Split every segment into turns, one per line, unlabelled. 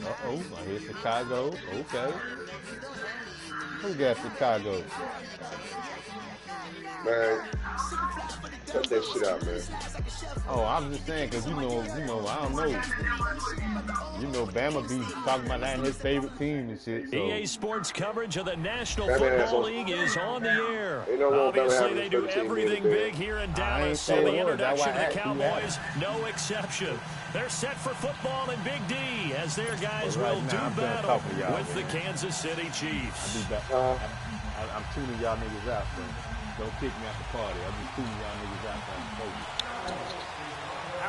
Uh-oh, I hear Chicago. Okay. Who got Chicago?
Man, cut that shit out, man.
Oh, I'm just saying, because you know, I don't know. You know, Bama be talking about that in his favorite team and shit. So.
EA Sports coverage of the National Football League is on the air. Obviously, they do everything big here in Dallas, so the introduction to the Cowboys, no exception. They're set for football in Big D as their guys will do battle with the Kansas City Chiefs.
I'm tuning y'all niggas out, so don't kick me out the party. I'm just tuning y'all niggas out.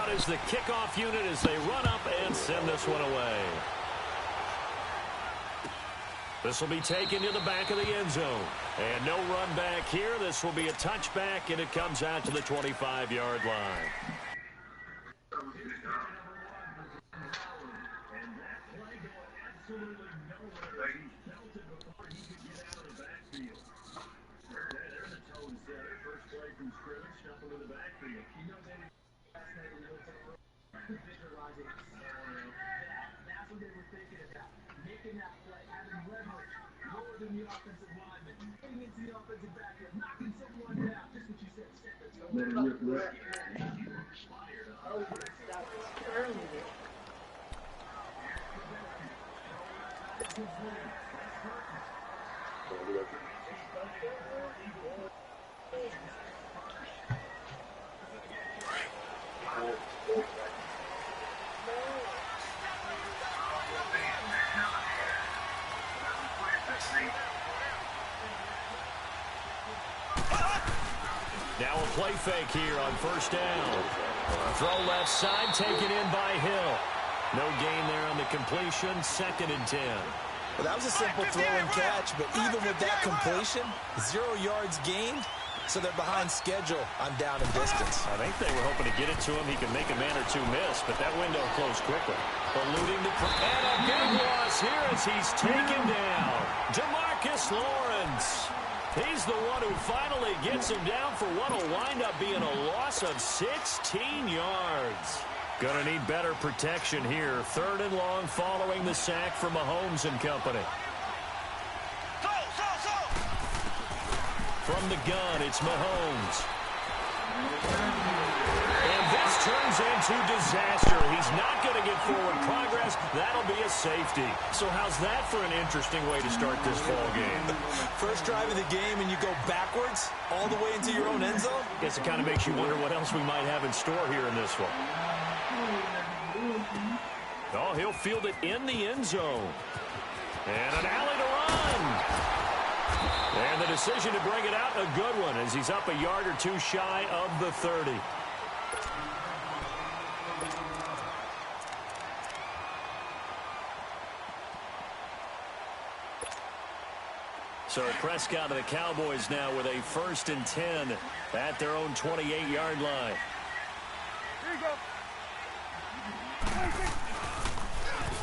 Out is the kickoff unit as they run up and send this one away. This will be taken to the back of the end zone. And no run back here. This will be a touchback, and it comes out to the 25-yard line. Now a play fake here on first down. Throw left side, taken in by Hill. No gain there on the completion, 2nd and 10.
Well, that was a simple throw and catch, but even with that completion, 0 yards gained, so they're behind schedule on down and distance.
I think they were hoping to get it to him. He could make a man or two miss, but that window closed quickly. Eluding the and a big loss here as he's taken down. DeMarcus Lawrence. He's the one who finally gets him down for what will wind up being a loss of 16 yards. Gonna need better protection here. 3rd and long following the sack from Mahomes and company. From the gun, it's Mahomes. And this turns into disaster. He's not going to get forward progress. That'll be a safety. So how's that for an interesting way to start this ball game?
First drive of the game and you go backwards all the way into your own end zone?
Guess it kind of makes you wonder what else we might have in store here in this one. Oh, he'll field it in the end zone. And an alley to run. And the decision to bring it out, a good one, as he's up a yard or two shy of the 30. So Prescott of the Cowboys now with a 1st and 10 at their own 28-yard line.
Here you go.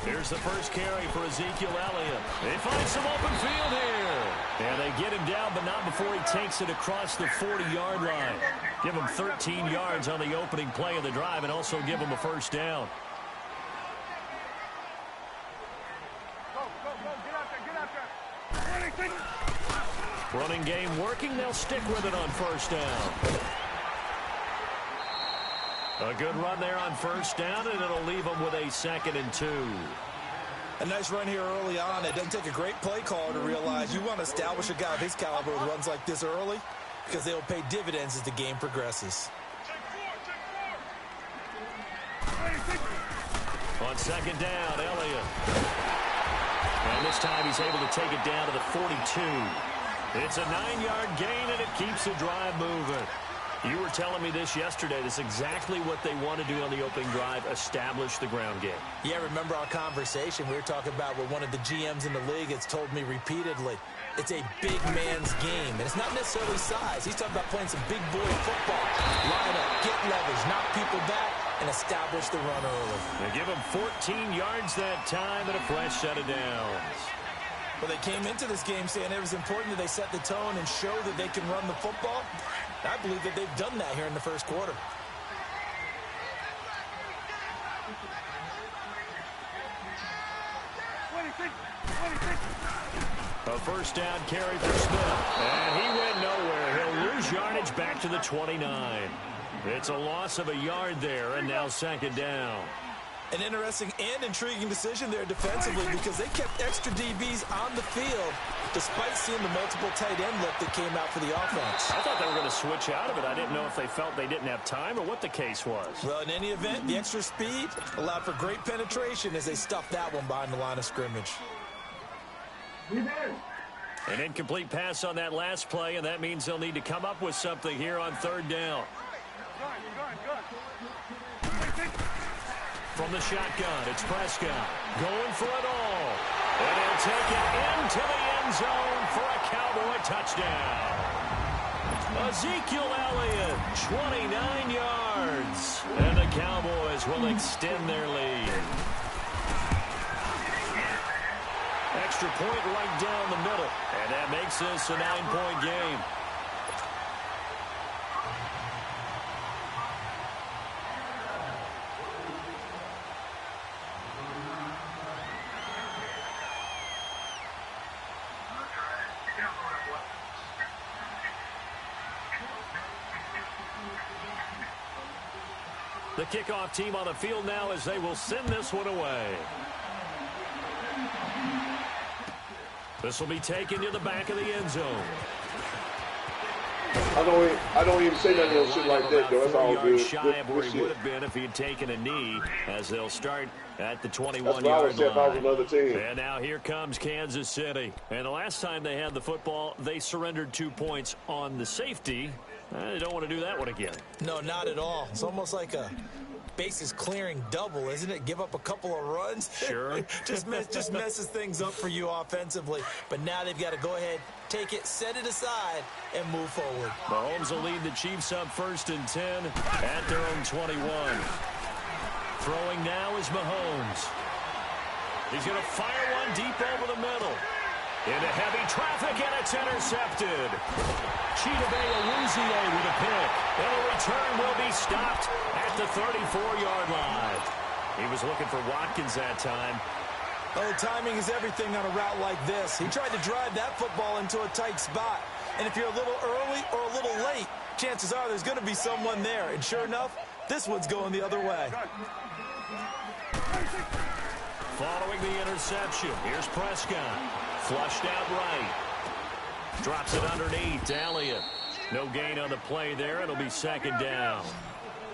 Here's the first carry for Ezekiel Elliott. They find some open field here. And they get him down, but not before he takes it across the 40-yard line. Give him 13 yards on the opening play of the drive and also give him a first down.
Go, get out there.
Running game working. They'll stick with it on first down. A good run there on first down, and it'll leave them with a 2nd and 2.
A nice run here early on. It doesn't take a great play caller to realize you want to establish a guy of his caliber with runs like this early because they will pay dividends as the game progresses.
On 2nd down, Elliott. And this time he's able to take it down to the 42. It's a 9-yard gain, and it keeps the drive moving. You were telling me this yesterday. This is exactly what they want to do on the opening drive, establish the ground game.
Yeah, remember our conversation? We were talking about what one of the GMs in the league has told me repeatedly. It's a big man's game, and it's not necessarily size. He's talking about playing some big boy football. Line up, get leverage, knock people back, and establish the run early.
They give him 14 yards that time and a fresh set of downs.
Well, they came into this game saying it was important that they set the tone and show that they can run the football. I believe that they've done that here in the first quarter.
A first down carry for Smith. And he went nowhere. He'll lose yardage back to the 29. It's a loss of a yard there, and now second down.
An interesting and intriguing decision there defensively because they kept extra DBs on the field despite seeing the multiple tight end look that came out for the offense.
I thought they were going to switch out of it. I didn't know if they felt they didn't have time or what the case was.
Well, in any event, the extra speed allowed for great penetration as they stuffed that one behind the line of scrimmage.
An incomplete pass on that last play, and that means they'll need to come up with something here on third down. From the shotgun, it's Prescott going for it all. And he'll take it into the end zone for a Cowboy touchdown. Ezekiel Elliott, 29 yards. And the Cowboys will extend their lead. Extra point right down the middle. And that makes this a 9-point game. The kickoff team on the field now as they will send this one away. This will be taken to the back of the end zone.
I don't even say nothing else shit like that, though. That's all good.
Shy of where he would have been if he had taken a knee as they'll start at the 21-yard line.
That's what I would say if I was another team.
And now here comes Kansas City. And the last time they had the football, they surrendered 2 points on the safety. They don't want to do that one again.
No, not at all. It's almost like a bases clearing double, isn't it? Give up a couple of runs.
Sure.
just messes things up for you offensively. But now they've got to go ahead, take it, set it aside, and move forward.
Mahomes will lead the Chiefs up 1st and 10 at their own 21. Throwing now is Mahomes. He's going to fire one deep over the middle. Into heavy traffic, and it's intercepted. Chidobe Awuzie with a pick. And the return will be stopped at the 34-yard line. He was looking for Watkins that time.
Oh, timing is everything on a route like this. He tried to drive that football into a tight spot. And if you're a little early or a little late, chances are there's going to be someone there. And sure enough, this one's going the other way.
Following the interception, here's Prescott. Flushed out right. Drops it underneath to Elliott. No gain on the play there. It'll be second down.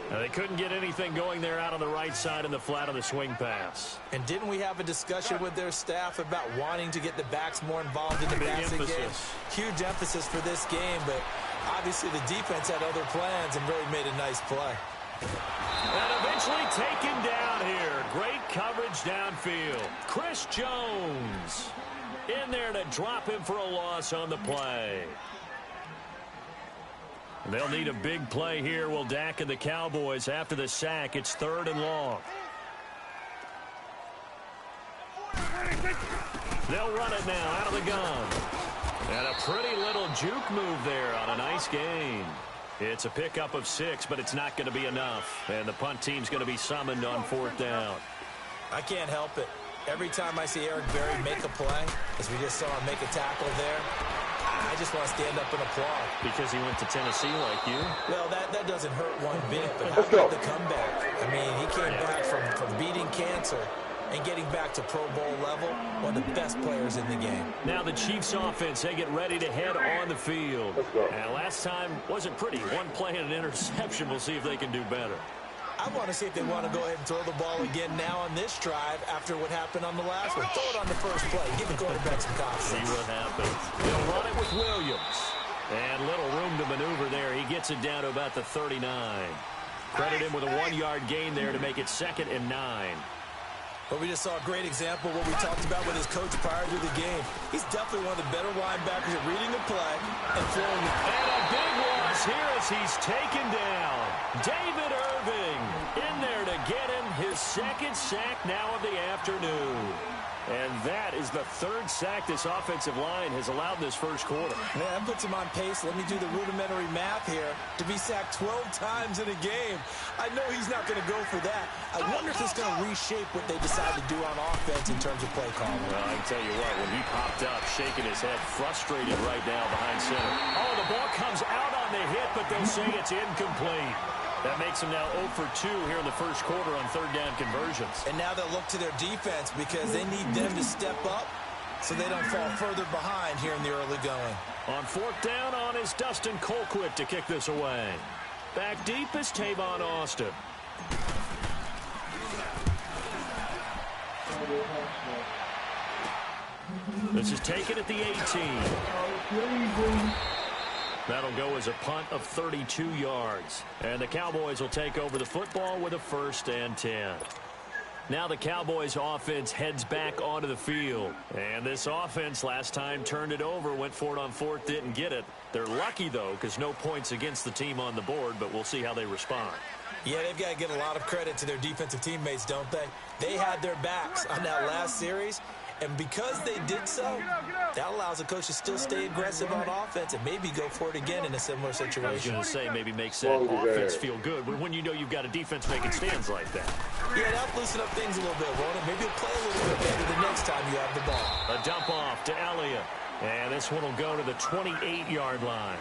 Now, they couldn't get anything going there out on the right side in the flat of the swing pass.
And didn't we have a discussion with their staff about wanting to get the backs more involved in the passing game? Huge emphasis for this game, but obviously the defense had other plans and really made a nice play.
And eventually taken down here. Great coverage downfield. Chris Jones in there to drop him for a loss on the play. They'll need a big play here, will Dak and the Cowboys. After the sack, it's 3rd and long. They'll run it now out of the gun. And a pretty little juke move there on a nice gain. It's a pickup of 6, but it's not going to be enough. And the punt team's going to be summoned on 4th down.
I can't help it. Every time I see Eric Berry make a play, as we just saw him make a tackle there, I just want to stand up and applaud.
Because he went to Tennessee like you?
Well, that doesn't hurt one bit, but how about the comeback? I mean, he came back from beating cancer and getting back to Pro Bowl level, one of the best players in the game.
Now the Chiefs offense, they get ready to head on the field. And last time wasn't pretty. One play and an interception. We'll see if they can do better.
I want to see if they want to go ahead and throw the ball again now on this drive after what happened on the last one. Throw it on the first play. Give the quarterback some confidence.
See what happens. They'll run it with Williams. And little room to maneuver there. He gets it down to about the 39. Credit him with a 1-yard gain there to make it 2nd and 9.
But we just saw a great example of what we talked about with his coach prior to the game. He's definitely one of the better linebackers at reading the play and throwing it.
And a big loss here as he's taken down. David Irving in there to get him his 2nd sack now of the afternoon. And that is the third sack this offensive line has allowed this first quarter.
Yeah, that puts him on pace. Let me do the rudimentary math here. To be sacked 12 times in a game. I know he's not going to go for that. I wonder if it's going to reshape what they decide to do on offense in terms of play calling.
Well, I can tell you what, when he popped up, shaking his head, frustrated right now behind center. Oh, the ball comes out on the hit, but they'll say it's incomplete. That makes them now 0 for 2 here in the first quarter on third down conversions.
And now they'll look to their defense because they need them to step up so they don't fall further behind here in the early going.
On fourth down on is Dustin Colquitt to kick this away. Back deep is Tavon Austin. This is taken at the 18. That'll go as a punt of 32 yards. And the Cowboys will take over the football with a 1st and 10. Now the Cowboys offense heads back onto the field. And this offense last time turned it over, went for it on 4th, didn't get it. They're lucky, though, because no points against the team on the board, but we'll see how they respond.
Yeah, they've got to give a lot of credit to their defensive teammates, don't they? They had their backs on that last series. And because they did so, that allows the coach to still stay aggressive on offense and maybe go for it again in a similar situation.
I was going to say maybe makes that offense feel good, but when you know you've got a defense making stands like that.
Yeah, that'll loosen up things a little bit, won't it? Maybe you'll play a little bit better the next time you have the ball.
A dump off to Elliott. And this one will go to the 28-yard line.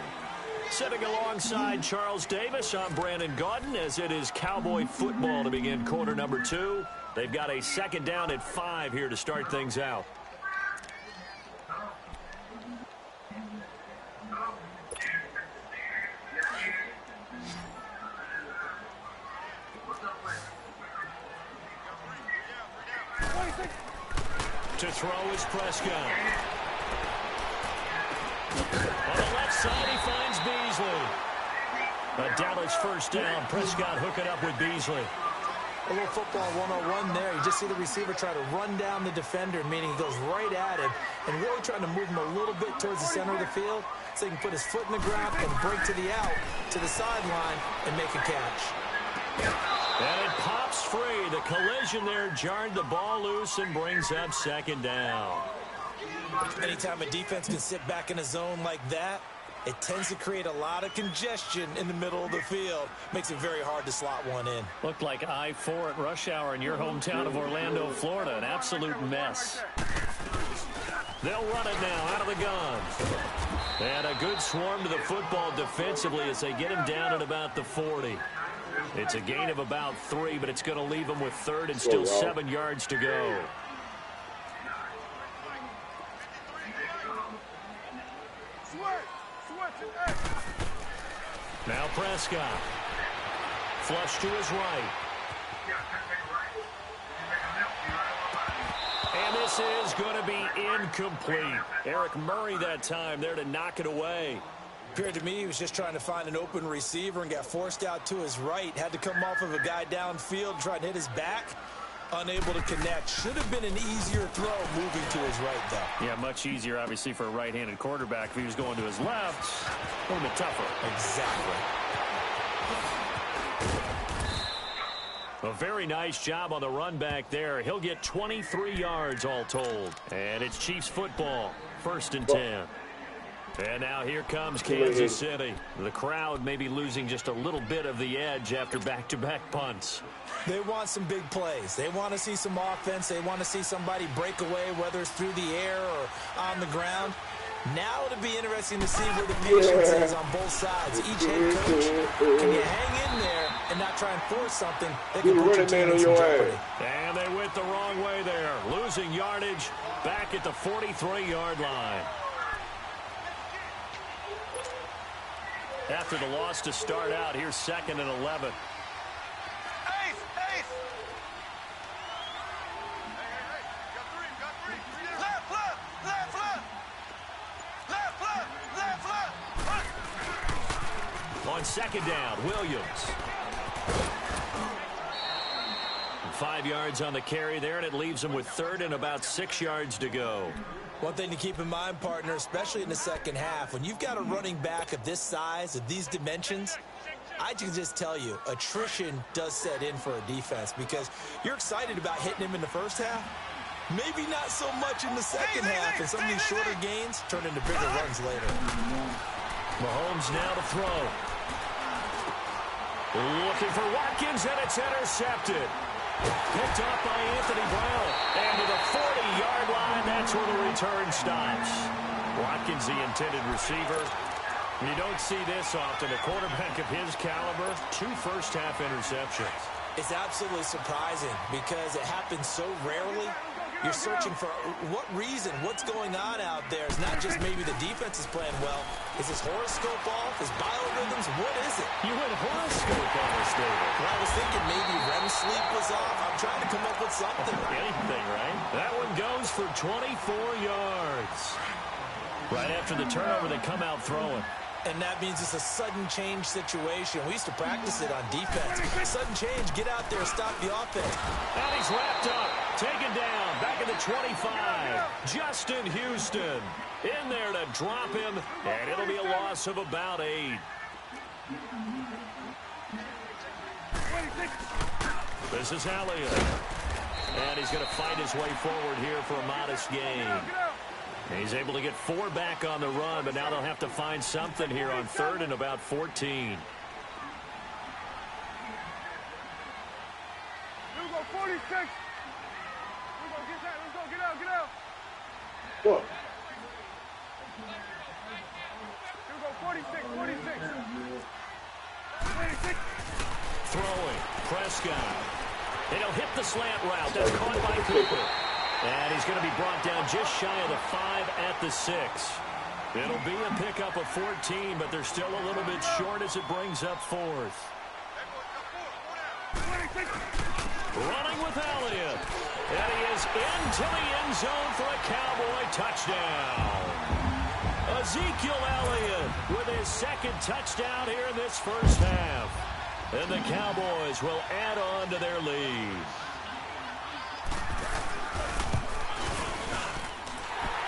Sitting alongside Charles Davis, I'm Brandon Gaudin as it is Cowboy football to begin quarter number 2. They've got a 2nd down at 5 here to start things out. To throw is Prescott. On the left side, he finds Beasley. A Dallas 1st down. Prescott hooking up with Beasley.
A little football 101 there. You just see the receiver try to run down the defender, meaning he goes right at him and really trying to move him a little bit towards the center of the field so he can put his foot in the ground and break to the out, to the sideline, and make a catch.
And it pops free. The collision there jarred the ball loose and brings up 2nd down.
Anytime a defense can sit back in a zone like that, it tends to create a lot of congestion in the middle of the field. Makes it very hard to slot one in.
Looked like I-4 at rush hour in your hometown of Orlando, Florida. An absolute mess. They'll run it now out of the gun. And a good swarm to the football defensively as they get him down at about the 40. It's a gain of about 3, but it's going to leave him with 3rd and still 7 yards to go. Now Prescott. Flush to his right. And this is going to be incomplete. Eric Murray that time there to knock it away.
Appeared to me he was just trying to find an open receiver and got forced out to his right. Had to come off of a guy downfield, try to hit his back. Unable to connect. Should have been an easier throw moving to his right, though.
Yeah, much easier, obviously, for a right-handed quarterback. If he was going to his left, a little bit tougher.
Exactly.
A very nice job on the run back there. He'll get 23 yards all told. And it's Chiefs football, 1st and 10. And now here comes Kansas City. The crowd may be losing just a little bit of the edge after back-to-back punts.
They want some big plays. They want to see some offense. They want to see somebody break away, whether it's through the air or on the ground. Now it'll be interesting to see where the patience is on both sides. Each head coach, can you hang in there and not try and force something that can put your team in some jeopardy?
And they went the wrong way there. Losing yardage back at the 43-yard line. After the loss to start out, here's 2nd and 11. On 2nd down, Williams. 5 yards on the carry there, and it leaves them with 3rd and about 6 yards to go.
One thing to keep in mind, partner, especially in the second half, when you've got a running back of this size, of these dimensions, I can just tell you, attrition does set in for a defense because you're excited about hitting him in the first half, Maybe not so much in the second half, and some of these shorter gains turn into bigger runs later.
Mahomes now to throw. Looking for Watkins, and it's intercepted. Picked off by Anthony Brown. And to the 40-yard line, that's where the return stops. Watkins, the intended receiver. You don't see this often. A quarterback of his caliber, 2 first-half interceptions.
It's absolutely surprising because it happens so rarely. You're searching for what reason, what's going on out there. It's not just maybe the defense is playing well. Is his horoscope off? His biorhythms? What is it?
You went horoscope on us, David.
Well, I was thinking maybe REM sleep was off. I'm trying to come up with something.
Anything, right? That one goes for 24 yards. Right after the turnover, they come out throwing.
And that means it's a sudden change situation. We used to practice it on defense. Sudden change, get out there, stop the offense.
And he's wrapped up, taken down, back at the 25. Justin Houston in there to drop him, and it'll be a loss of about 8. This is Elliott. And he's going to fight his way forward here for a modest gain. He's able to get 4 back on the run, but now they'll have to find something here on 3rd and about 14.
Here we go, 46. Here we go, get that. Let's go, get out, get out.
What?
Here we go, 46, 46. 46.
Throwing, Prescott. And he'll hit the slant route. That's caught by Cooper. And he's going to be brought down just shy of the 5 at the 6. It'll be a pickup of 14, but they're still a little bit short as it brings up 4th. Running with Elliott. And he is into the end zone for a Cowboy touchdown. Ezekiel Elliott with his 2nd touchdown here in this first half. And the Cowboys will add on to their lead.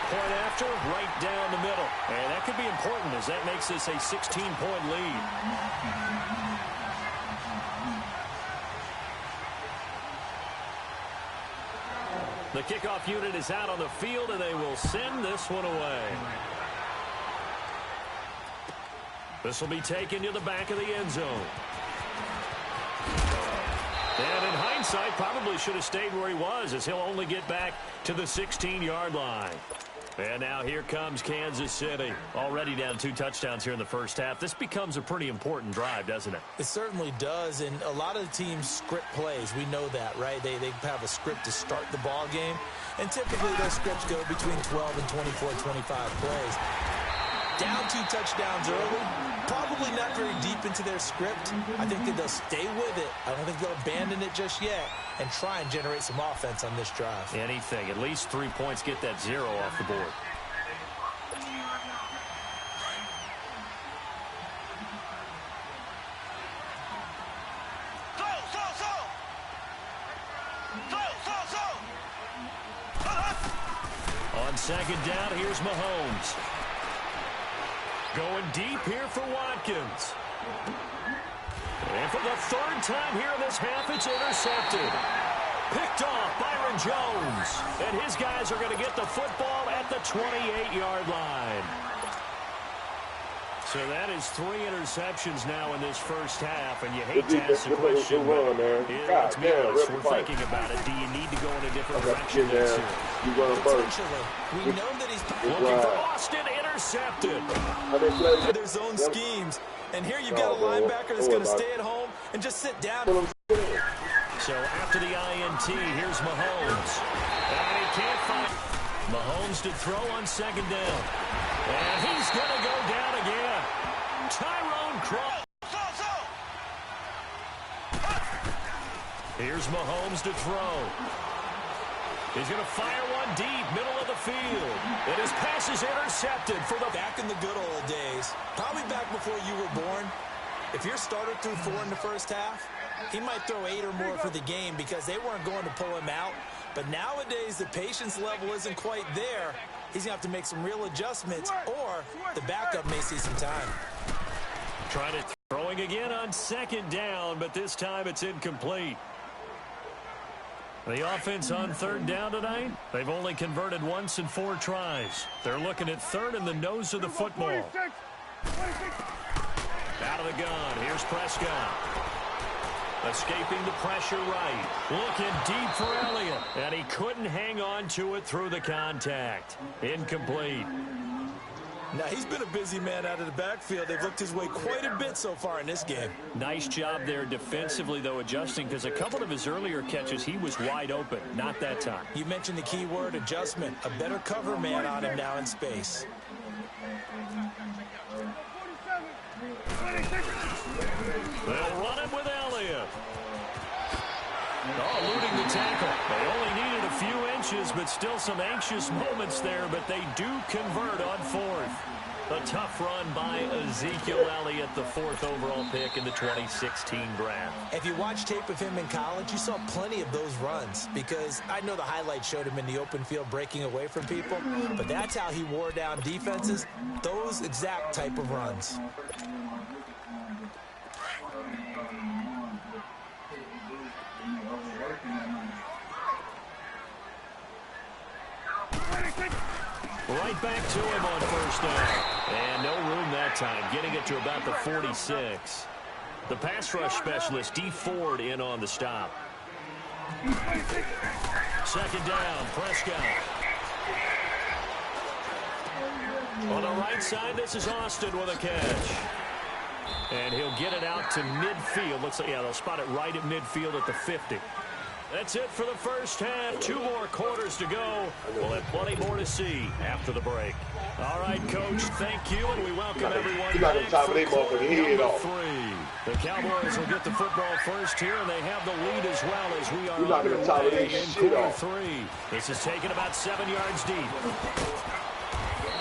Point after, right down the middle. And that could be important as that makes this a 16-point lead. The kickoff unit is out on the field, and they will send this one away. This will be taken to the back of the end zone. And in hindsight, probably should have stayed where he was, as he'll only get back to the 16-yard line. And now here comes Kansas City. Already down 2 touchdowns here in the first half. This becomes a pretty important drive, doesn't it?
It certainly does, and a lot of the teams script plays. We know that, right? They have a script to start the ball game, and typically those scripts go between 12 and 24, 25 plays. Down 2 touchdowns early, probably not very deep into their script. I think that they'll stay with it. I don't think they'll abandon it just yet and try and generate some offense on this drive.
Anything. At least 3 points, get that 0 off the board. On 2nd down, here's Mahomes. Going deep here for Watkins. And for the 3rd time here in this half, it's intercepted. Picked off Byron Jones. And his guys are going to get the football at the 28-yard line. So that is 3 interceptions now in this first half, and you hate to ask the question, but let's be honest, we're thinking about it. Do you need to go in a different direction next year?
Potentially. We know that he's
looking for Austin, intercepted.
Their zone schemes, and here you've got a linebacker that's going to stay at home and just sit down.
So after the INT, here's Mahomes. And he can't find Mahomes to throw on 2nd down. And he's going to go down again. Tyrone Cross. Here's Mahomes to throw. He's going to fire one deep, middle of the field. And his pass is intercepted for the...
Back in the good old days, probably back before you were born, if your starter threw 4 in the first half, he might throw 8 or more for the game because they weren't going to pull him out. But nowadays, the patience level isn't quite there. He's going to have to make some real adjustments, or the backup may see some time.
Trying to throwing again on 2nd down, but this time it's incomplete. The offense on third down tonight, they've only converted once in 4 tries. They're looking at third in the nose of the football.
26.
Out of the gun, here's Prescott. Escaping the pressure right. Looking deep for Elliott. And he couldn't hang on to it through the contact. Incomplete.
Now, he's been a busy man out of the backfield. They've looked his way quite a bit so far in this game.
Nice job there defensively, though, adjusting, because a couple of his earlier catches, he was wide open. Not that time.
You mentioned the key word, adjustment. A better cover man on him now in space.
47. 26.
They'll run it with Elliott. Oh, eluding the tackle. They only needed a few inches, but still some anxious moments there, but they do convert on 4th. A tough run by Ezekiel Elliott, the 4th overall pick in the 2016 draft.
If you watch tape of him in college, you saw plenty of those runs, because I know the highlights showed him in the open field breaking away from people, but that's how he wore down defenses, those exact type of runs.
Right back to him on first down. And no room that time, getting it to about the 46. The pass rush specialist, D. Ford, in on the stop. Second down, Prescott. On the right side, this is Austin with a catch. And he'll get it out to midfield. Looks like, yeah, they'll spot it right at midfield at the 50. That's it for the first half. 2 more quarters to go. We'll have plenty more to see after the break. All right, Coach, thank you, and we welcome everyone back for quarter number 3. The Cowboys will get the football first here, and they have the lead as well as we are underway in quarter 3. This is taken about 7 yards deep.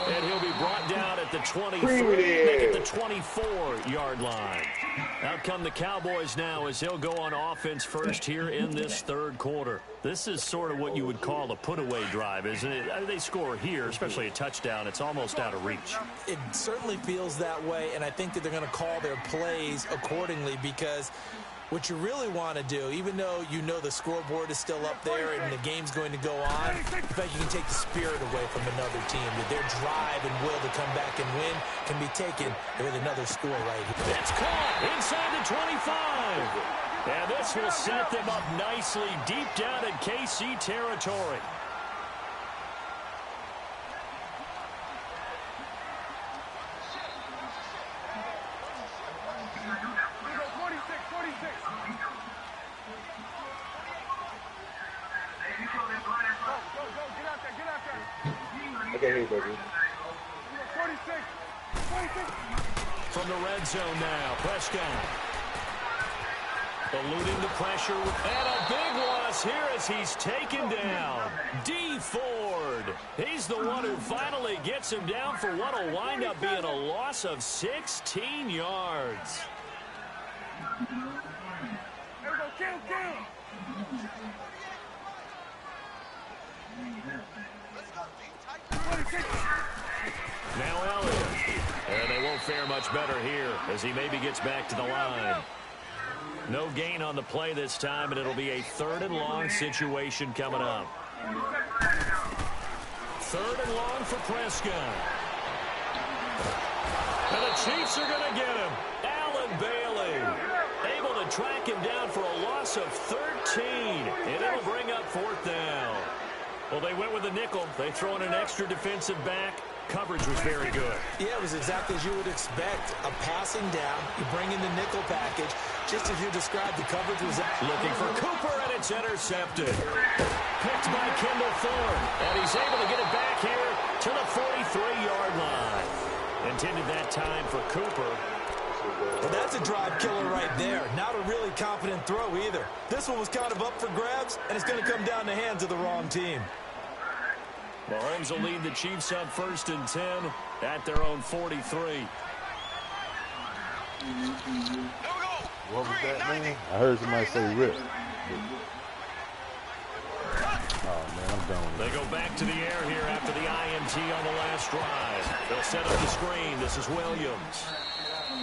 And he'll be brought down at the 23, make it the 24-yard line. Out come the Cowboys now as they'll go on offense first here in this third quarter. This is sort of what you would call a put-away drive, isn't it? I mean, they score here, especially a touchdown. It's almost out of reach.
It certainly feels that way, and I think that they're going to call their plays accordingly, because what you really want to do, even though you know the scoreboard is still up there and the game's going to go on, in fact, you can take the spirit away from another team. That their drive and will to come back and win can be taken with another score right here.
It's caught inside the 25. And this will set them up nicely deep down in KC territory.
Okay, baby.
46.
From the red zone now, Prescott. Eluding the pressure, and a big loss here as he's taken down. D. Ford. He's the one who finally gets him down for what will wind up being a loss of 16 yards.
There we go, kill. 26.
Now Elliott. And they won't fare much better here as he maybe gets back to the line. No gain on the play this time, and it'll be a 3rd and long situation coming up. 3rd and long for Prescott. And the Chiefs are going to get him. Allen Bailey able to track him down for a loss of 13, and it'll bring up 4th down. Well, they went with a nickel. They throw in an extra defensive back. Coverage was very good.
Yeah, it was exactly as you would expect. A passing down, you bring in the nickel package. Just as you described, the coverage was
looking for Cooper, and it's intercepted. Picked by Kendall Thorne, and he's able to get it back here to the 43-yard line. Intended that time for Cooper.
Well, that's a drive killer right there. Not a really confident throw either. This one was kind of up for grabs, and it's going to come down the hands of the wrong team.
Mahomes will lead the Chiefs up 1st and 10 at their own 43.
What was that, man? I heard somebody say rip. Oh, man, I'm done with it.
They go back to the air here after the INT on the last drive. They'll set up the screen. This is Williams.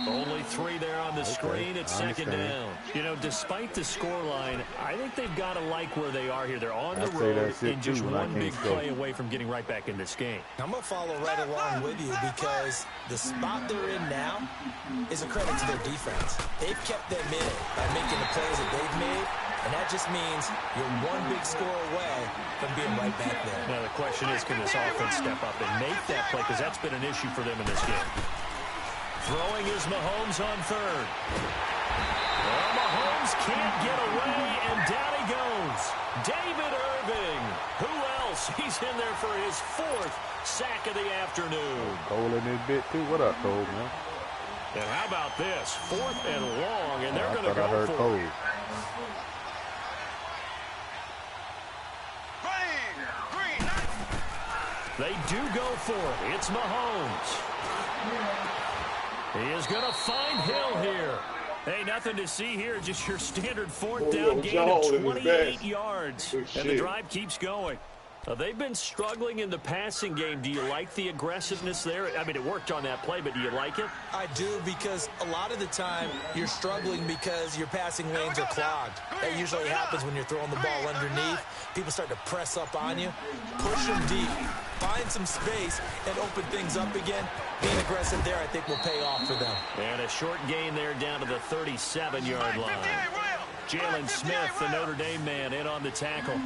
Only 3 there on the screen. It's second down. You know, despite the scoreline, I think they've got to like where they are here. They're on the road and just one big play away from getting right back in this game.
I'm going to follow right along with you because the spot they're in now is a credit to their defense. They've kept them in it by making the plays that they've made, and that just means you're one big score away from being right back there.
Now, the question is, can this offense step up and make that play? Because that's been an issue for them in this game. Throwing is Mahomes on third. Well, Mahomes can't get away, and down he goes. David Irving. Who else? He's in there for his 4th sack of the afternoon.
Cole in this bit, too. What up, Cole, man?
And how about this? 4th and long, and they're going to go for
Cole.
it. They do go for it. It's Mahomes. He is going to find Hill here. Hey, nothing to see here. Just your standard 4th down gain of 28 yards. And the drive keeps going. They've been struggling in the passing game. Do you like the aggressiveness there? I mean, it worked on that play, but do you like it?
I do, because a lot of the time you're struggling because your passing lanes are clogged. That usually happens when you're throwing the ball underneath. People start to press up on you. Push them deep. Find some space and open things up again. Being aggressive there, I think, will pay off for them.
And a short gain there down to the 37-yard line. Jalen Smith, the Notre Dame man, in on the tackle.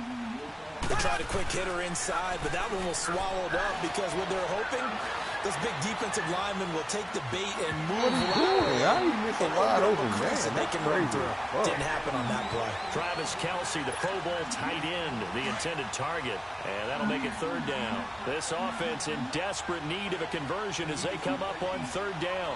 They tried a quick hitter inside, but that one was swallowed up because what they're hoping, those big defensive linemen will take the bait and move around.
How you miss a wide open man?
And they can run through. Didn't happen on that play.
Travis Kelce, the Pro Bowl tight end, the intended target. And that'll make it 3rd down. This offense in desperate need of a conversion as they come up on 3rd down.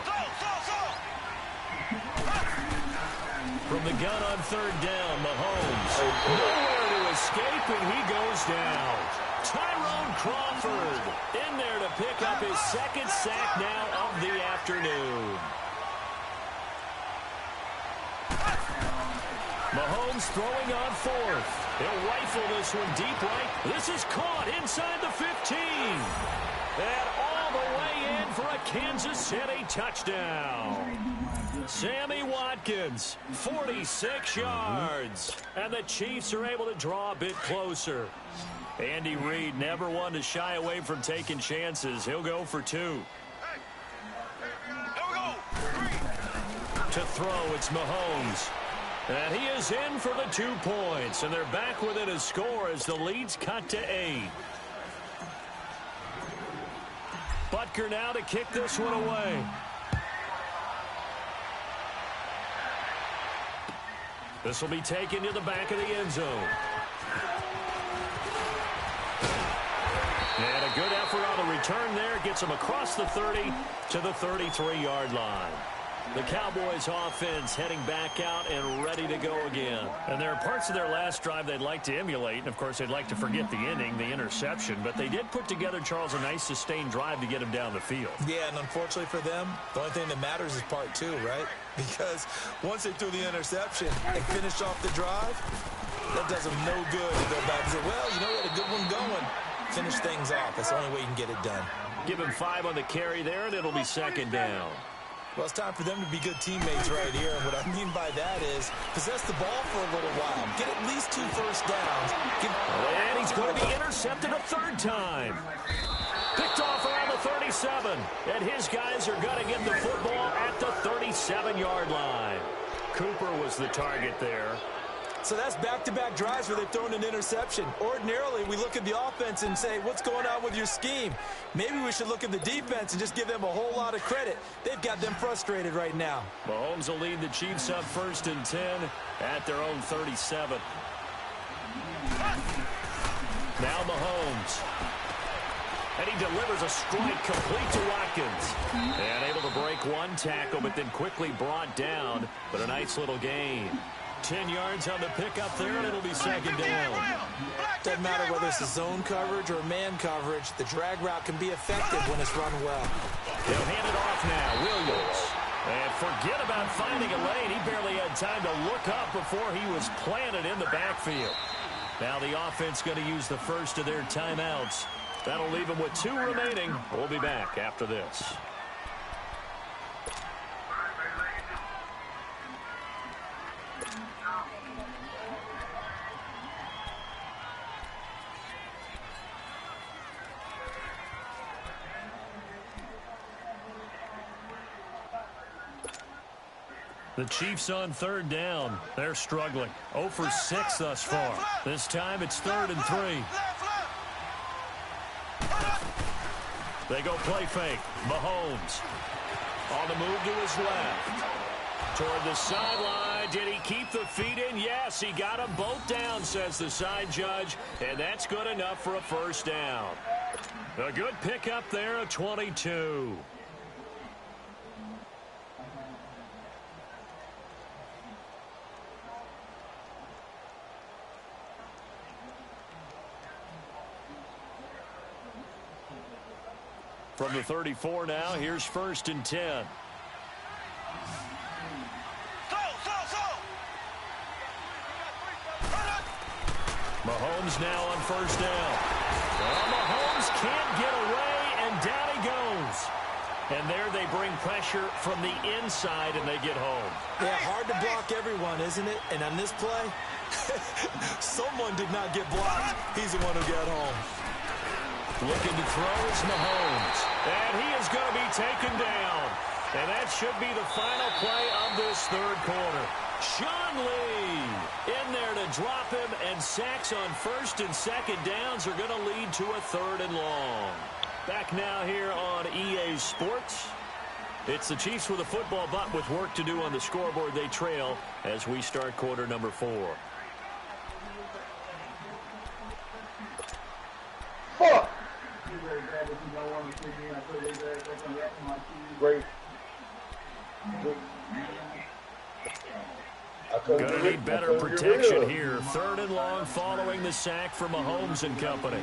From the gun on 3rd down, Mahomes. Nowhere to escape, and he goes down. Tyrone Crawford in there to pick up his 2nd sack now of the afternoon. Mahomes throwing on 4th. He'll rifle this one deep right. This is caught inside the 15. And all the way in for a Kansas City touchdown. Sammy Watkins, 46 yards. And the Chiefs are able to draw a bit closer. Andy Reid never one to shy away from taking chances. He'll go for 2. To throw, it's Mahomes. And he is in for the 2 points. And they're back within a score as the lead's cut to 8. Butker now to kick this one away. This will be taken to the back of the end zone. And a good effort on the return there. Gets him across the 30 to the 33-yard line. The Cowboys offense heading back out and ready to go again. And there are parts of their last drive they'd like to emulate. And, of course, they'd like to forget the inning, the interception. But they did put together, Charles, a nice sustained drive to get him down the field.
Yeah, and unfortunately for them, the only thing that matters is part 2, right? Because once they threw the interception and finished off the drive, that does them no good to go back and say, well, you know, we had a good one going. Finish things off. That's the only way you can get it done.
Give him 5 on the carry there, and it'll be 2nd down.
Well, it's time for them to be good teammates right here. And what I mean by that is possess the ball for a little while. Get at least 2 first downs.
And he's going to be intercepted a 3rd time. Picked off around the 37. And his guys are going to get the football at the 37-yard line. Cooper was the target there.
So that's back-to-back drives where they've thrown an interception. Ordinarily, we look at the offense and say, what's going on with your scheme? Maybe we should look at the defense and just give them a whole lot of credit. They've got them frustrated right now.
Mahomes will lead the Chiefs up 1st and 10 at their own 37. Now Mahomes. And he delivers a strike complete to Watkins. And able to break 1 tackle, but then quickly brought down. But a nice little gain. 10 yards on the pickup there, and it'll be 2nd down.
Doesn't matter whether it's a zone coverage or man coverage. The drag route can be effective when it's run well.
They'll hand it off now. Williams. And forget about finding a lane. He barely had time to look up before he was planted in the backfield. Now the offense going to use the first of their timeouts. That'll leave them with 2 remaining. We'll be back after this. The Chiefs on third down. They're struggling. 0 for 6 thus far. This time it's 3rd and 3. They go play fake. Mahomes on the move to his left. Toward the sideline. Did he keep the feet in? Yes, he got them both down, says the side judge. And that's good enough for a first down. A good pickup there, a 22. From the 34 now, here's 1st and 10. Mahomes now on first down. Well, Mahomes can't get away, and down he goes. And there they bring pressure from the inside, and they get home.
Yeah, hard to block everyone, isn't it? And on this play, someone did not get blocked. He's the one who got home.
Looking to throw is Mahomes. And he is going to be taken down. And that should be the final play of this third quarter. Sean Lee in there to drop him, and sacks on 1st and 2nd downs are going to lead to a 3rd and long. Back now here on EA Sports. It's the Chiefs with a football, but with work to do on the scoreboard. They trail as we start quarter number 4.
Fuck! Great.
Going to need better protection here. 3rd and long following the sack from Mahomes and company.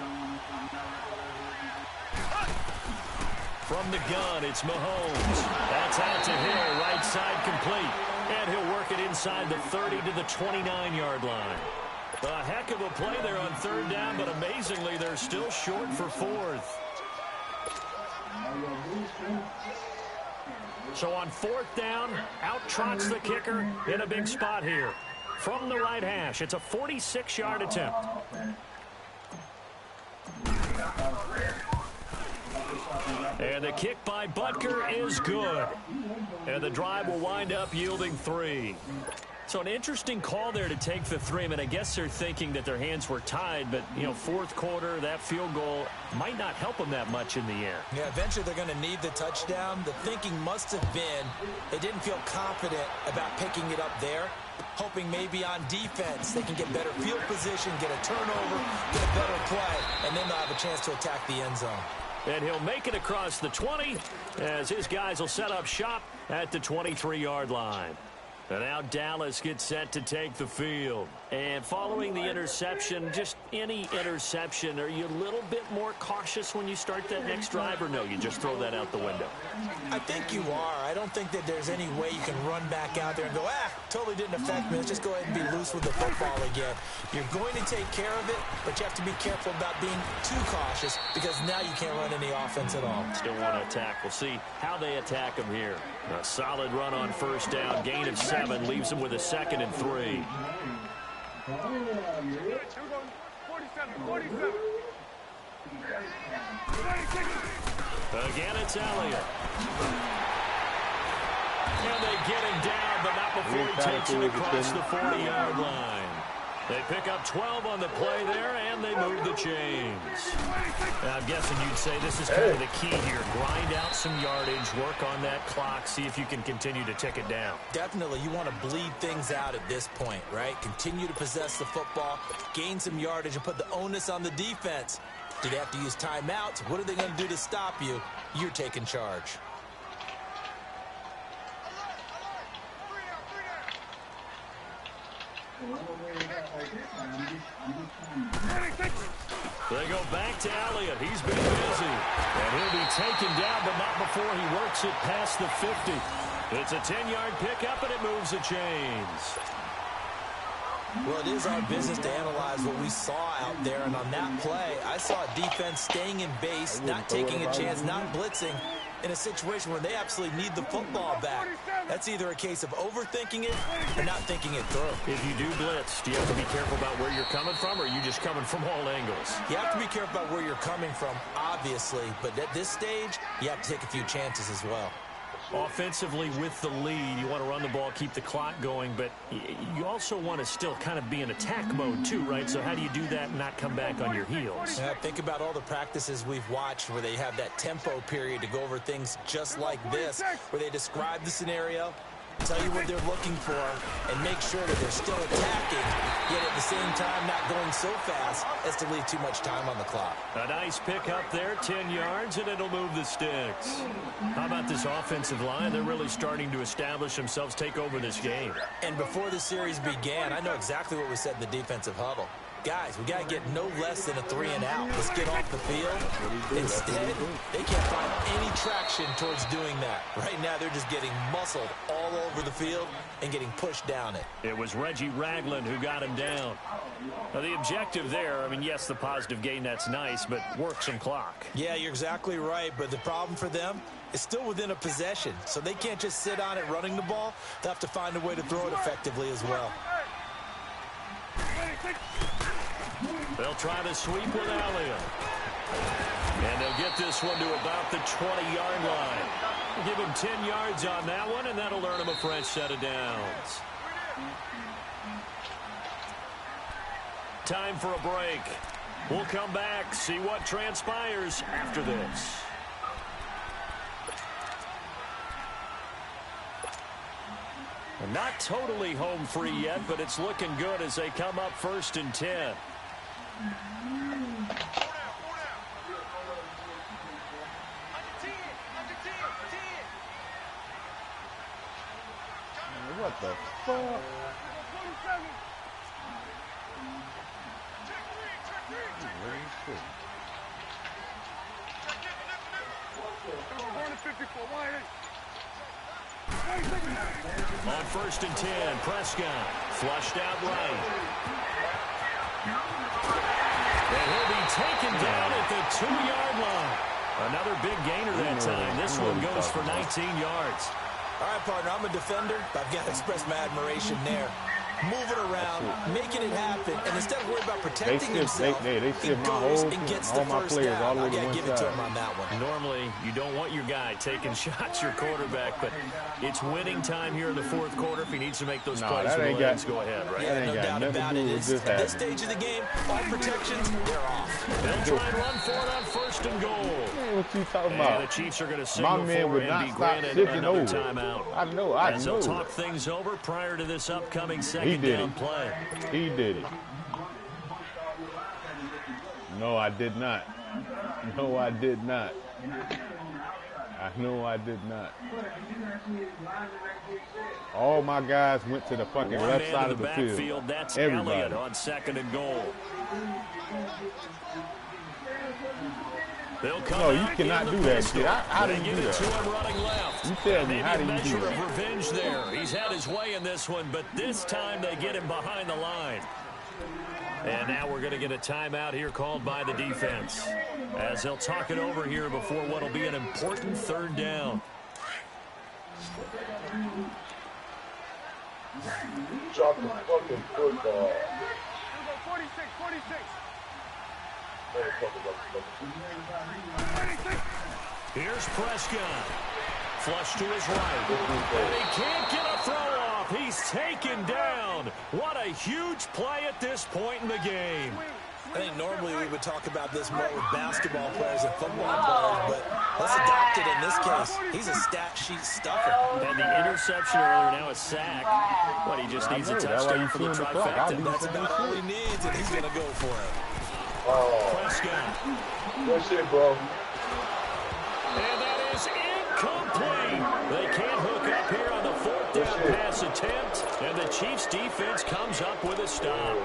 From the gun, it's Mahomes. That's out to Hill, right side complete. And he'll work it inside the 30 to the 29-yard line. A heck of a play there on 3rd down, but amazingly, they're still short for 4th. So on 4th down, out trots the kicker in a big spot here. From the right hash, it's a 46-yard attempt. And the kick by Butker is good. And the drive will wind up yielding 3. So an interesting call there to take the 3. I mean, I guess they're thinking that their hands were tied, but, you know, 4th quarter, that field goal might not help them that much in the end.
Yeah, eventually they're going to need the touchdown. The thinking must have been they didn't feel confident about picking it up there, hoping maybe on defense they can get better field position, get a turnover, get a better play, and then they'll have a chance to attack the end zone.
And he'll make it across the 20 as his guys will set up shop at the 23-yard line. And now Dallas gets set to take the field. And following the interception, just any interception, are you a little bit more cautious when you start that next drive, or no, you just throw that out the window?
I think you are. I don't think that there's any way you can run back out there and go, totally didn't affect me. Let's just go ahead and be loose with the football again. You're going to take care of it, but you have to be careful about being too cautious because now you can't run any offense at all.
Still want to attack. We'll see how they attack him here. A solid run on 1st down, gain of 7, leaves him with a 2nd and 3.
47.
Again, it's Elliott. And they get him down, but not before he takes it across the 40-yard line. They pick up 12 on the play there, and they move the chains. Now, I'm guessing you'd say this is kind of the key here. Grind out some yardage, work on that clock, see if you can continue to tick it down.
Definitely, you want to bleed things out at this point, right? Continue to possess the football, gain some yardage, and put the onus on the defense. Do they have to use timeouts? What are they going to do to stop you? You're taking charge.
They go back to Elliott. He's been busy. And he'll be taken down, but not before he works it past the 50. It's a 10-yard pickup, and it moves the chains.
Well, it is our business to analyze what we saw out there. And on that play, I saw a defense staying in base, not taking a chance, not blitzing, in a situation where they absolutely need the football back. That's either a case of overthinking it or not thinking it through.
If you do blitz, do you have to be careful about where you're coming from, or are you just coming from all angles?
You have to be careful about where you're coming from, obviously. But at this stage, you have to take a few chances as well.
Offensively with the lead, you want to run the ball, keep the clock going, but you also want to still kind of be in attack mode too, right? So how do you do that and not come back on your heels?
Yeah, think about all the practices we've watched where they have that tempo period to go over things just like this, where they describe the scenario, tell you what they're looking for, and make sure that they're still attacking, yet at the same time not going so fast as to leave too much time on the clock.
A nice pick up there, 10 yards, and it'll move the sticks. How about this offensive line? They're really starting to establish themselves, take over this game.
And before the series began, I know exactly what was said in the defensive huddle. Guys, we got to get no less than a 3-and-out. Let's get off the field. Instead, they can't find any traction towards doing that. Right now, they're just getting muscled all over the field and getting pushed down it.
It was Reggie Ragland who got him down. Now, the objective there, I mean, yes, the positive gain, that's nice, but work some clock.
Yeah, you're exactly right, but the problem for them is still within a possession, so they can't just sit on it running the ball. They'll have to find a way to throw it effectively as well.
They'll try to sweep with Elliott. And they'll get this one to about the 20-yard line. Give him 10 yards on that one, and that'll earn him a fresh set of downs. Time for a break. We'll come back, see what transpires after this. Not totally home free yet, but it's looking good as they come up 1st and 10.
What the fuck?
On 1st and 10, Prescott flushed out right. And he'll be taken down at the 2-yard line. Another big gainer that time. This one goes for 19 yards.
All right, partner, I'm a defender, but I've got to express my admiration there. Moving around, making it happen, and instead of worrying about protecting himself, he goes and gets the first down. I got to give it to him on that one.
Normally, you don't want your guy taking shots, your quarterback, but it's winning time here in the 4th quarter. If he needs to make those plays for the Lions, go ahead, right?
Yeah, no doubt about it. At this stage of the game, all protections, they're off.
They'll try and run for it on 1st and goal.
What you talking about?
And the Chiefs are going to signal for and be granted another timeout.
I know.
As they'll talk things over prior to this upcoming second down play.
He did it. No, I did not. No, I did not. I know I did not. All my guys went to the fucking left side of the field.
That's
everybody.
Elliott on 2nd and goal.
No, you cannot do that shit. How do you do that? You tell me, how do you do that?
Of revenge there. He's had his way in this one, but this time they get him behind the line. And now we're going to get a timeout here called by the defense, as they'll talk it over here before what will be an important 3rd down.
Drop the fucking football.
46.
Here's Prescott. Flush to his right. And he can't get a throw off. He's taken down. What a huge play at this point in the game.
I think normally we would talk about this more with basketball players and football players, but let's adopt it in this case. He's a stat sheet stuffer.
And the interception earlier, now a sack. What, he just needs a touchdown for the trifecta.
That's about all he needs, and he's going to go for it.
Prescott.
Good shit, bro.
And that is incomplete. They can't hook up here on the 4th down pass attempt, and the Chiefs defense comes up with a stop.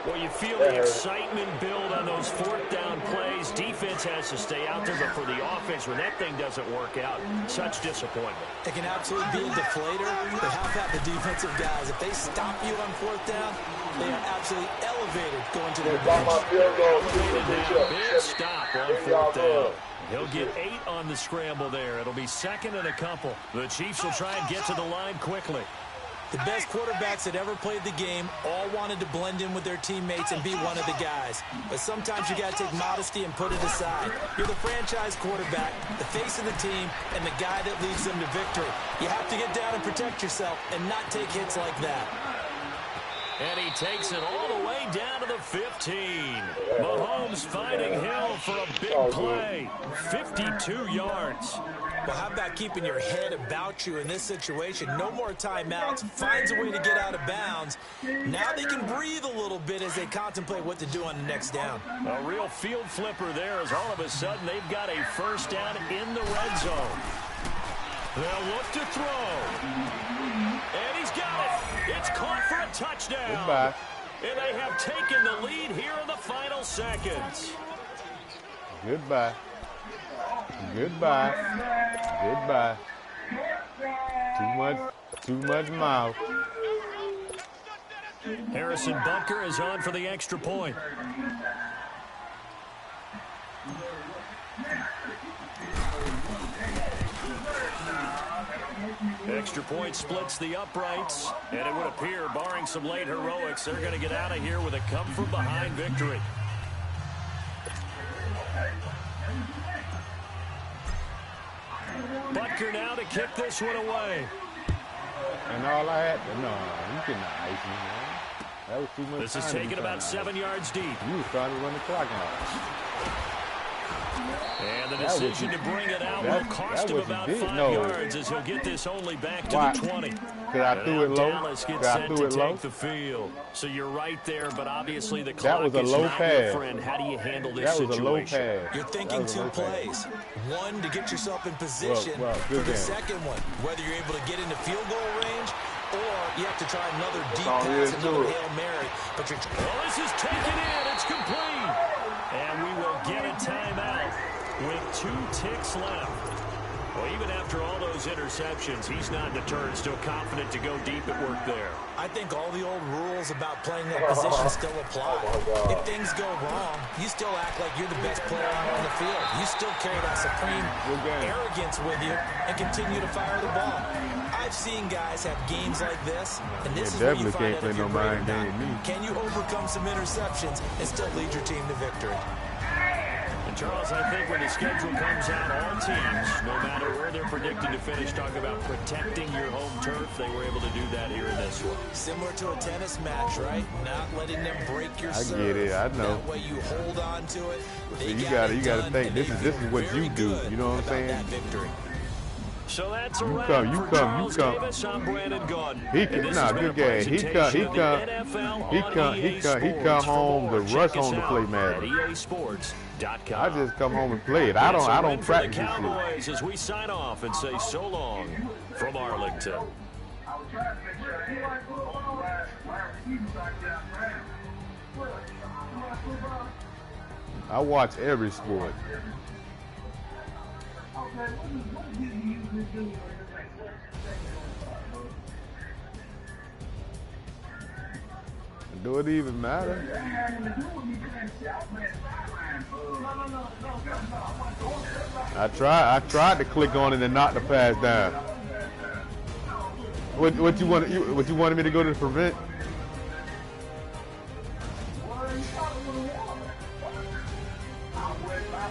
Well, you feel the excitement build on those 4th down plays. Defense has to stay out there, but for the offense, when that thing doesn't work out, such disappointment.
It can absolutely be a deflator, but how about the defensive guys? If they stop you on 4th down, they are absolutely elevated going to their bench.
Big stop on 4th down. He'll get 8 on the scramble there. It'll be 2nd and a couple. The Chiefs will try and get to the line quickly.
The best quarterbacks that ever played the game all wanted to blend in with their teammates and be one of the guys. But sometimes you got to take modesty and put it aside. You're the franchise quarterback, the face of the team, and the guy that leads them to victory. You have to get down and protect yourself and not take hits like that.
And he takes it all the way down to the 15. Mahomes finding Hill for a big play. 52 yards.
Well, how about keeping your head about you in this situation? No more timeouts. Finds a way to get out of bounds. Now they can breathe a little bit as they contemplate what to do on the next down.
A real field flipper there as all of a sudden they've got a first down in the red zone. They'll look to throw. And he's got it. It's caught for a touchdown.
Goodbye.
And they have taken the lead here in the final seconds.
Goodbye. Goodbye. Goodbye. Too much mouth.
Harrison Bunker is on for the extra point. Extra point splits the uprights, and it would appear, barring some late heroics, they're going to get out of here with a come-from-behind victory. Butker now to kick this one away.
And all I had to, no, you cannot ice me, man. That was too much.
This is taken about 7 yards deep.
You was trying to run the clock out.
And the decision to bring it out will cost him about 5 yards as he'll get this only back to the 20.
Because I threw it low.
Dallas gets set to take the field. So you're right there, but obviously the clock
is
not
pass.
your friend. How do you handle this situation?
That was a low pass.
You're thinking two plays. One, to get yourself in position for the second one. Whether you're able to get into field goal range or you have to try another deep pass, another Hail Mary. But you're
this is taken in. It's complete. And we will get a timeout with 2 ticks left. Well, even after all those interceptions, he's not deterred, still confident to go deep at work there.
I think all the old rules about playing that position still apply. If things go wrong, you still act like you're the best player out on the field. You still carry that supreme arrogance with you and continue to fire the ball. I've seen guys have games like this, and this is where you find out if you're great or not. Can you overcome some interceptions and still lead your team to victory?
And Charles, I think when the schedule comes out, all teams, no matter where they're predicted to finish, talk about protecting your home turf. They were able to do that here in this one.
Similar to a tennis match, right? Not letting them break your serve.
I get it. I know.
That way you hold on to it.
So you got to think this is what you do. You know what I'm saying?
That victory.
So that's a wrap for Charles Davis. I'm Brandon Gordon.
Good game. He come home to rush on to play Madden. I just come home and play it. I don't practice this
shit. As we sign off and say so long from Arlington.
I watch every sport. Do it even matter? I tried to click on it and knock the pass down. What you wanted me to go to prevent?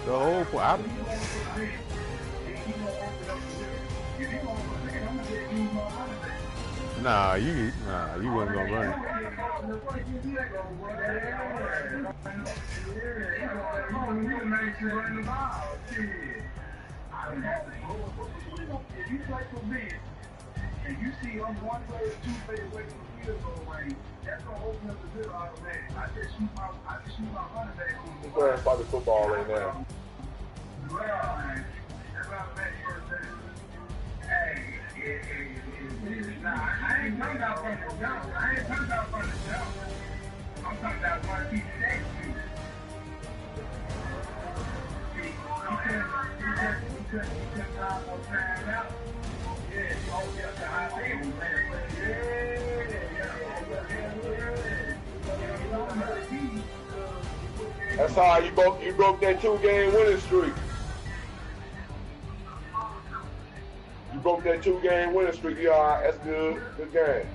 The whole point. Nah, you wasn't gonna run it.
And you see I'm 1 player, 2 players away from the field goal range, that's gonna open up the field automatic. I just shoot my running back.
We're playing by the football right now.
Well, man, that's what I'm saying. Hey, nah, I ain't talking about from the jump. I'm talking about one piece next to you. He took time on time out.
That's how you broke that 2-game winning streak. You broke that 2-game winning streak. You all right? That's good. Good game.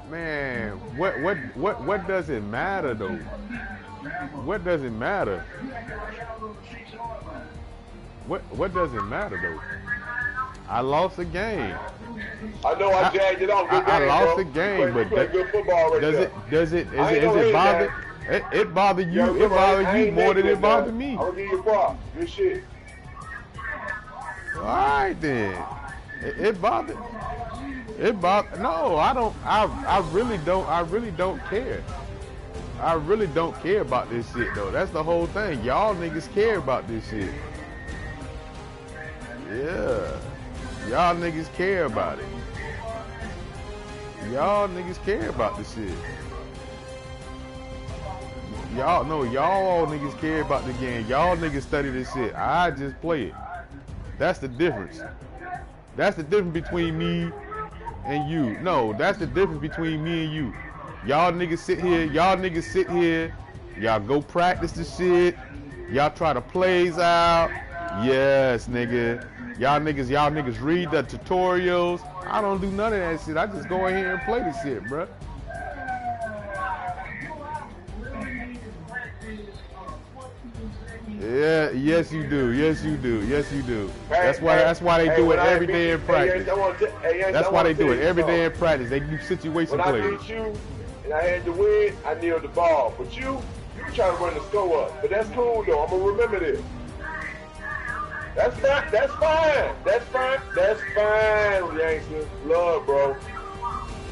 Man, what does it matter though? What does it matter? What does it matter though? I lost a game.
I know I jagged it off. Good game,
I lost
bro.
a game, but
good football right
does it bother? It bother you. It bother you more than it bothered me.
I'm gonna give you a prop. Good shit.
All right then. It bothered. No, I don't. I really don't care. I really don't care about this shit though. That's the whole thing. Y'all niggas care about this shit. Yeah. Y'all niggas care about it. Y'all niggas care about this shit. Y'all niggas care about the game. Y'all niggas study this shit. I just play it. That's the difference. That's the difference between me and you. No, that's the difference between me and you. Y'all niggas sit here. Y'all go practice the shit. Y'all try the plays out. Yes, nigga. Y'all niggas read the tutorials. I don't do none of that shit. I just go in here and play the shit, bruh. Yeah, yes you do. That's why they do it every day in practice. That's why they do it every day in practice. They do situation plays.
When I beat you and I had to win, I kneeled the ball. But you try to run the score up. But that's cool though. I'm gonna remember this. That's fine. That's fine, Yankster. Love, bro.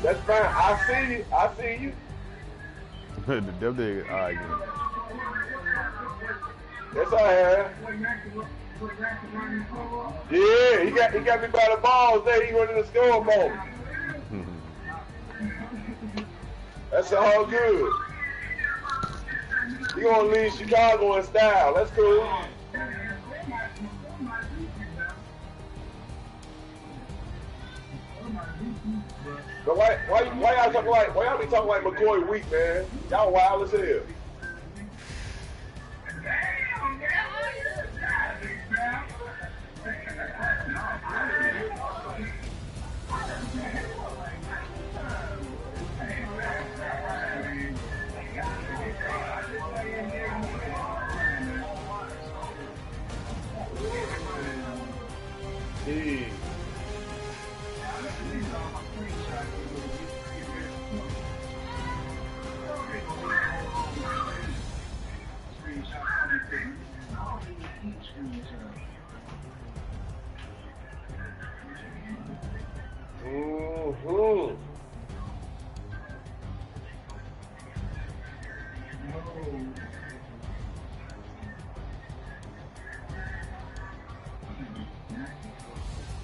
That's fine. I see you.
Them niggas arguing.
That's all I have. Yeah, he got me by the balls there. He running the score mode. That's all good. You gonna leave Chicago in style. That's cool. But why y'all talking like McCoy weak, man? Y'all wild as hell.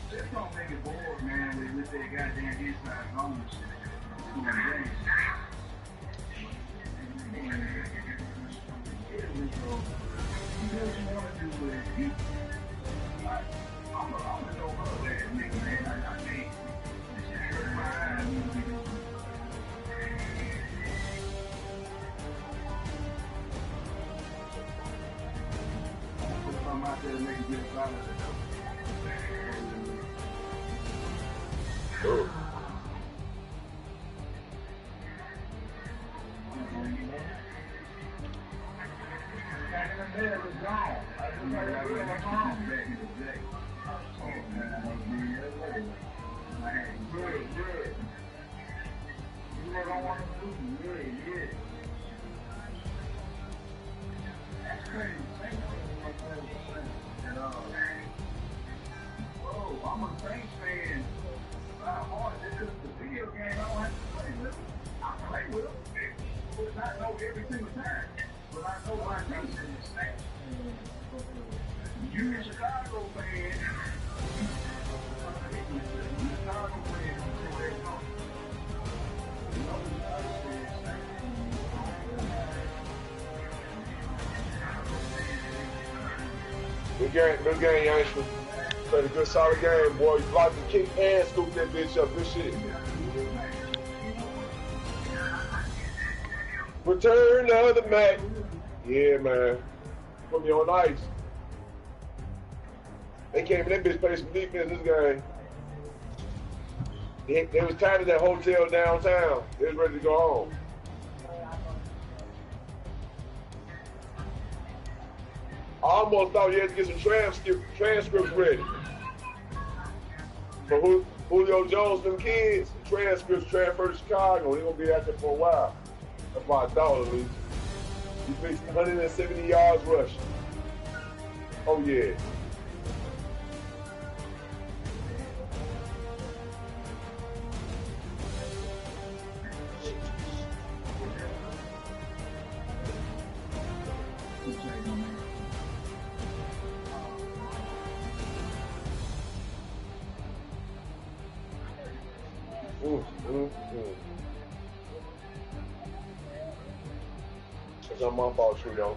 Just don't make it bored, man, with that goddamn inside zone shit. I'm a Saints fan. This is the video game I don't have to play with. I play with them. But not know every single time. But I know my team is the same. You a Chicago fan. Chicago fan.
Good game, youngster. Played a good, solid game, boy. You blocked the kick and scooped that bitch up. Good shit. Return of the Mac. Yeah, man. Put me on ice. They came in, that bitch played some defense this game. They was tired of that hotel downtown. They was ready to go home. I almost thought you had to get some transcripts ready. For Julio Jones, them kids, transcripts transferred to Chicago. They're going to be out there for a while. That's why I thought at least. He faced 170 yards rushing. Oh, yeah. It's not my fault, you know.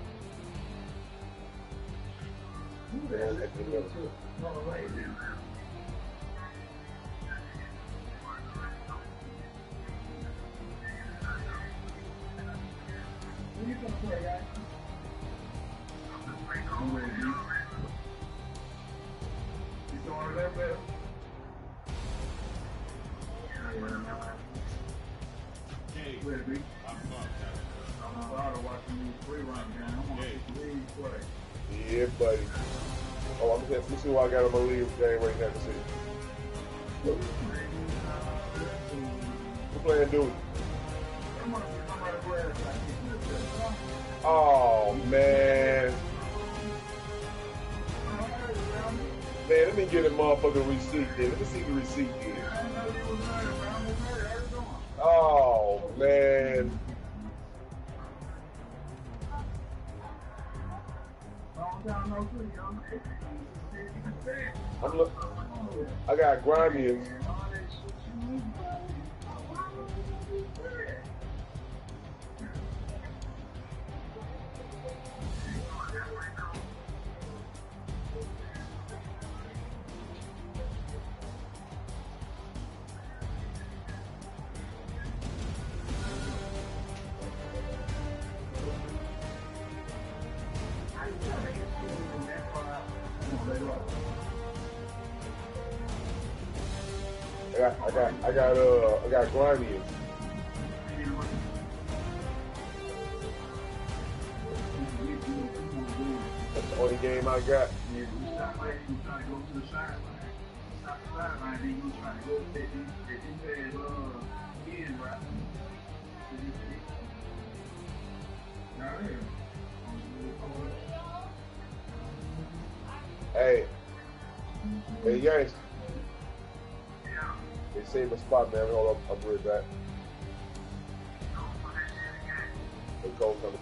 Yeah, buddy. Oh, let me see what I got on my leave game right now to see. We're playing dude. Oh, man. Man, let me get a motherfucking receipt then. Let me see the receipt then. Oh, man. I got Grimy. I got Grimy. That's the only game I got. Hey, guys. They saved my spot, man. Hold up, I'll be right back. Hey, Cole coming.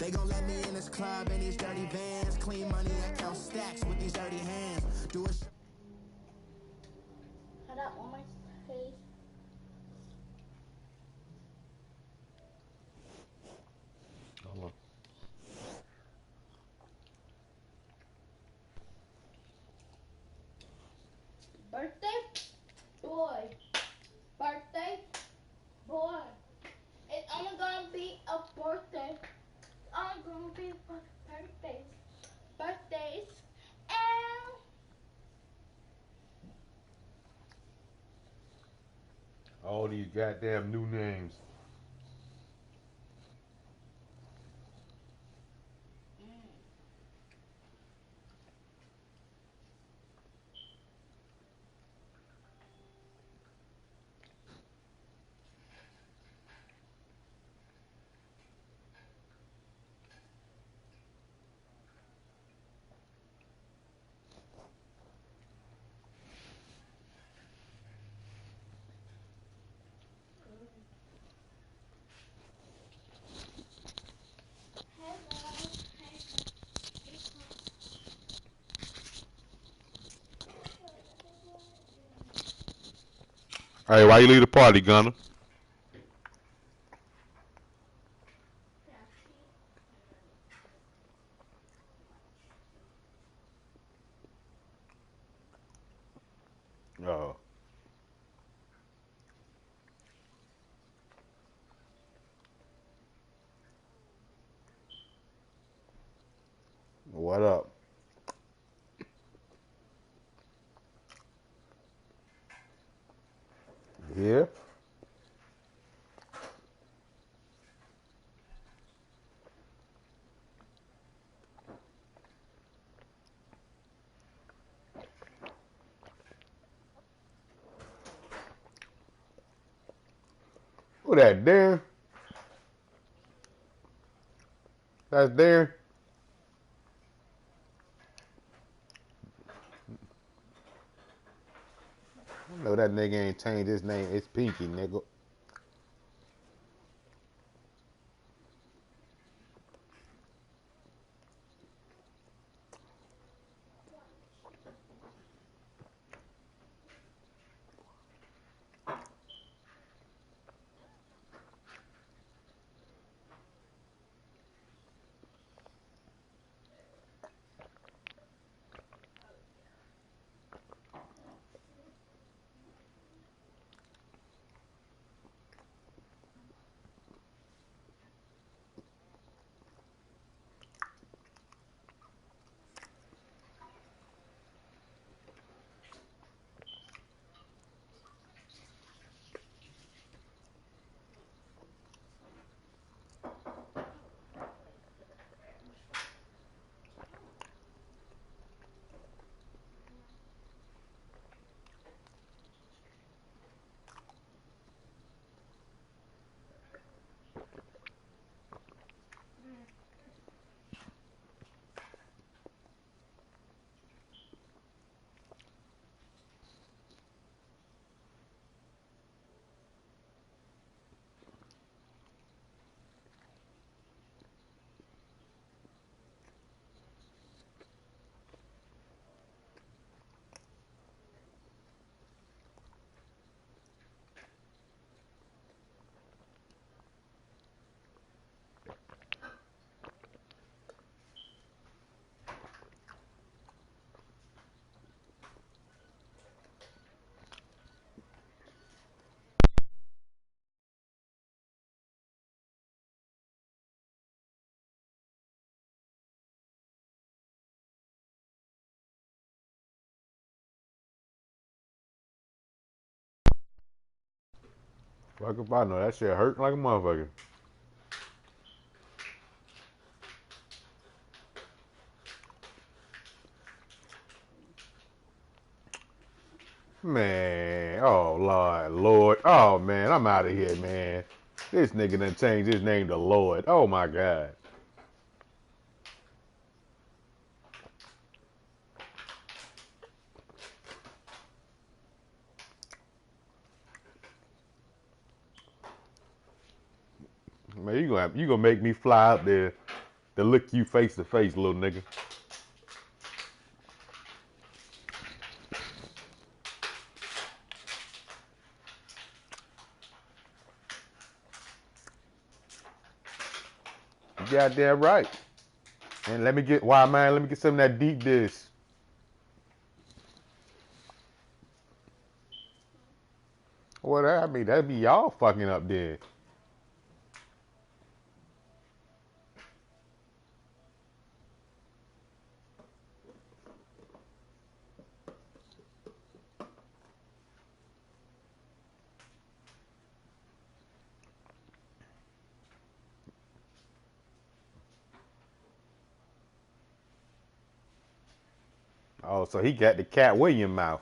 They gon' let me in this club in these dirty vans. Clean money, I count stacks with these dirty hands. Do it.
Cut out on my face.
Hold on.
Birthday boy. Birthday boy. It's only gonna be a birthday. It's only gonna be for birthdays. Birthdays. And
All these goddamn new names. Hey, why you leave the party, Gunner? Oh. What up? Yeah? Who that, Darren? That's Darren? I know that nigga ain't changed his name. It's Pinky, nigga. Fuck if I know. That shit hurt like a motherfucker. Man, oh Lord. Oh man, I'm out of here, man. This nigga done changed his name to Lord. Oh my God. Man, you gonna make me fly up there to look you face to face, little nigga. You goddamn right. And let me get some of that deep dish. Well, that'd be y'all fucking up there. Oh, so he got the Cat William mouth.